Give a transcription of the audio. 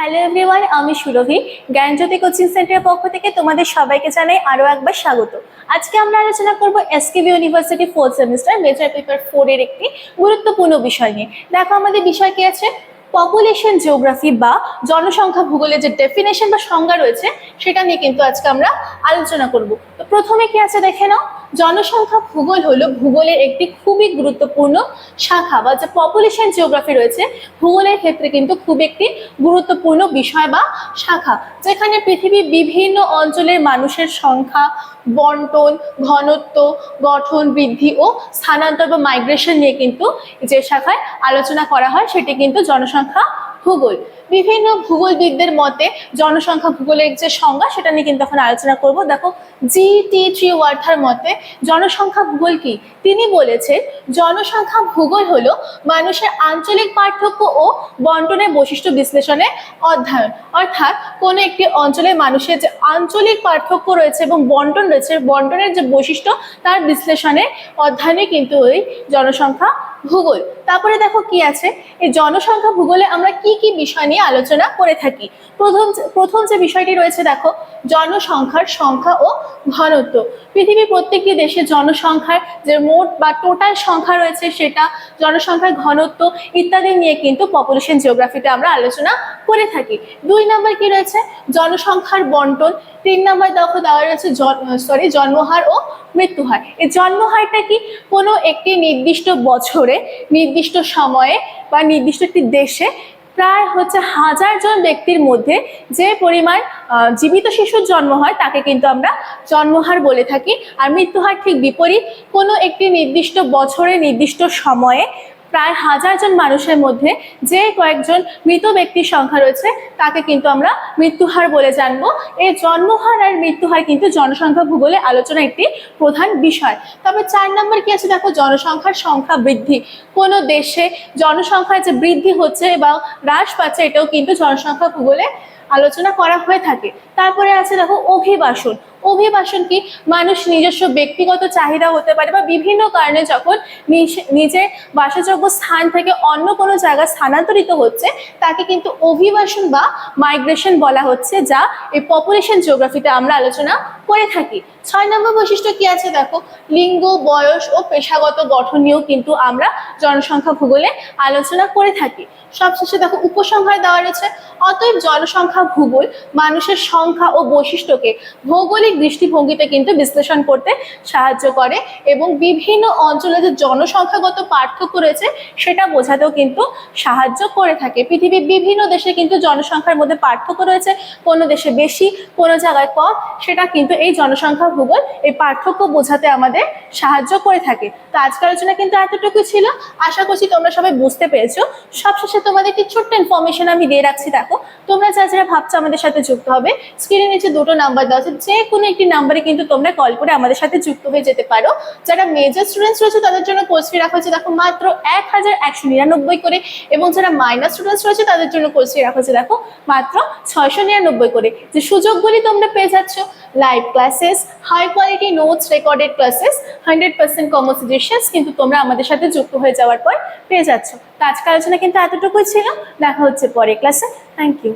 Hello everyone, আমি সুরভি। জ্ঞানজ্যোতি coaching সেন্টারের পক্ষ থেকে তোমাদের সবাইকে জানাই আরও একবার স্বাগত। আজকে আমরা আলোচনা করব SKB university 4th semester major paper 4 এর একটি গুরুত্বপূর্ণ বিষয় নিয়ে। দেখো আমাদের বিষয় কি আছে, পপুলেশন জিওগ্রাফি বা জনসংখ্যা ভূগোলের যে ডেফিনেশন বা সংজ্ঞা রয়েছে সেটা নিয়ে কিন্তু আজকে আমরা আলোচনা করব। তো প্রথমে কি আছে দেখে নাও, জনসংখ্যা ভূগোল হলো ভূগোলের একটি খুবই গুরুত্বপূর্ণ শাখা বা যে পপুলেশন জিওগ্রাফি রয়েছে ভূগোলের ক্ষেত্রে কিন্তু খুব একটি গুরুত্বপূর্ণ বিষয় বা শাখা, যেখানে পৃথিবীর বিভিন্ন অঞ্চলের মানুষের সংখ্যা, বন্টন, ঘনত্ব, গঠন, বৃদ্ধি ও স্থানান্তর বা মাইগ্রেশন নিয়ে কিন্তু যে শাখায় আলোচনা করা হয় সেটি কিন্তু জনসংখ্যা ভূগোল। বিভিন্ন ভূগোলবিদদের মতে জনসংখ্যা ভূগোলের যে সংজ্ঞা সেটা নিয়ে কিন্তু এখন আলোচনা করব। দেখো, জি.টি. ট্রিওয়ার্থার মতে জনসংখ্যা ভূগোল কি? তিনি বলেছেন জনসংখ্যা ভূগোল হলো মানুষের আঞ্চলিক পার্থক্য ও বন্টনের বৈশিষ্ট্য বিশ্লেষণের অধ্যয়ন। অর্থাৎ কোনো একটি অঞ্চলের মানুষের যে আঞ্চলিক পার্থক্য রয়েছে এবং বন্টন রয়েছে, বন্টনের যে বৈশিষ্ট্য তার বিশ্লেষণের অধ্যয়নে কিন্তু ওই জনসংখ্যা ভূগোল। তারপরে দেখো কি আছে, এই জনসংখ্যা ভূগোলে আমরা কি কি বিষয় নিয়ে আলোচনা করে থাকি। প্রথম যে বিষয়টি রয়েছে দেখো, জনসংখ্যার সংখ্যা ও ঘনত্ব। পৃথিবীর প্রত্যেকটি দেশে জনসংখ্যার যে মোট বা টোটাল সংখ্যা রয়েছে সেটা, জনসংখ্যার ঘনত্ব ইত্যাদি নিয়ে কিন্তু পপুলেশন জিওগ্রাফিতে আমরা আলোচনা করে থাকি। 2 নম্বর কি রয়েছে, জনসংখ্যার বন্টন। 3 নম্বর দেখো দেওয়া রয়েছে জন্মহার ও মৃত্যুহার। এই জন্মহারটা কি? কোনো একটি নির্দিষ্ট বছরে, নির্দিষ্ট সময়ে বা নির্দিষ্ট একটি দেশে প্রায় 1000 জন ব্যক্তির মধ্যে যে পরিমাণ জীবিত শিশুর জন্ম হয় তাকে কিন্তু আমরা জন্মহার বলে থাকি। আর মৃত্যুহার ঠিক বিপরীত, কোনো একটি নির্দিষ্ট বছরে, নির্দিষ্ট সময়ে প্রায় 1000 জন মানুষের মধ্যে যে কয়েকজন মৃত ব্যক্তির সংখ্যা রয়েছে তাকে কিন্তু আমরা মৃত্যুহার বলে জানবো। এই জন্মহার আর মৃত্যুহার কিন্তু জনসংখ্যা ভূগোলে আলোচনা একটি প্রধান বিষয়। তবে 4 নম্বর কি আছে দেখো, জনসংখ্যার সংখ্যা বৃদ্ধি। কোনো দেশে জনসংখ্যার যে বৃদ্ধি হচ্ছে বা হ্রাস পাচ্ছে এটাও কিন্তু জনসংখ্যা ভূগোলে আলোচনা করা হয়ে থাকে। তারপরে আছে দেখো অভিবাসন। অভিবাসন কি? মানুষ নিজস্ব ব্যক্তিগত চাহিদা হতে পারে বা বিভিন্ন কারণে যখন নিজের বাসযোগ্য স্থান থেকে অন্য কোনো জায়গায় স্থানান্তরিত হচ্ছে তাকে কিন্তু অভিবাসন বা মাইগ্রেশন বলা হচ্ছে, যা এই পপুলেশন জিওগ্রাফিতে আমরা আলোচনা করে থাকি। 6 নম্বর বৈশিষ্ট্য কি আছে দেখো, লিঙ্গ, বয়স ও পেশাগত গঠন নিয়েও কিন্তু আমরা জনসংখ্যা ভূগোলে আলোচনা করে থাকি। সবশেষে দেখো উপসংহার দেওয়া রয়েছে, অতএব জনসংখ্যা ভূগোল মানুষের সংখ্যা ও বৈশিষ্ট্যকে ভৌগোলিক দৃষ্টিভঙ্গিতে কিন্তু বিশ্লেষণ করতে সাহায্য করে এবং বিভিন্ন অঞ্চলে যে জনসংখ্যাগত পার্থক্য রয়েছে সেটা বোঝাতেও কিন্তু সাহায্য করে থাকে। পৃথিবীর বিভিন্ন দেশে কিন্তু জনসংখ্যার মধ্যে পার্থক্য রয়েছে, কোনো দেশে বেশি, কোনো জায়গায় কম, সেটা কিন্তু এই জনসংখ্যা ভূগোল এই পার্থক্য বোঝাতে আমাদের সাহায্য করে থাকে। তো আজকের আলোচনা কিন্তু এতটুকু ছিল, আশা করছি তোমরা সবাই বুঝতে পেরেছো। সবশেষে তোমাদের একটি ছোট্ট ইনফরমেশন আমি দিয়ে রাখছি। দেখো, তোমরা যারা ভাবছো আমাদের সাথে যুক্ত হবে, স্ক্রিনের নিচে 2টো নাম্বার দেওয়া আছে, যে কোনো একটি নাম্বারে কিন্তু তোমরা কল করে আমাদের সাথে যুক্ত হয়ে যেতে পারো। যারা মেজর স্টুডেন্টস রয়েছে তাদের জন্য কোর্স ফি রাখা হচ্ছে দেখো মাত্র 1199 করে, এবং যারা মাইনর স্টুডেন্টস রয়েছে তাদের জন্য কোর্স ফি রাখা হচ্ছে দেখো মাত্র 699 করে। যে সুযোগগুলি তোমরা পেয়ে যাচ্ছ, live classes, high quality notes, recorded classes, 100% common suggestions কিন্তু তোমরা আমাদের সাথে যুক্ত হয়ে যাওয়ার পর পেয়ে যাচ্ছ। তো আজকের আলোচনা কিন্তু এতটুকুই ছিল, দেখা হচ্ছে পরে ক্লাসে। Thank you.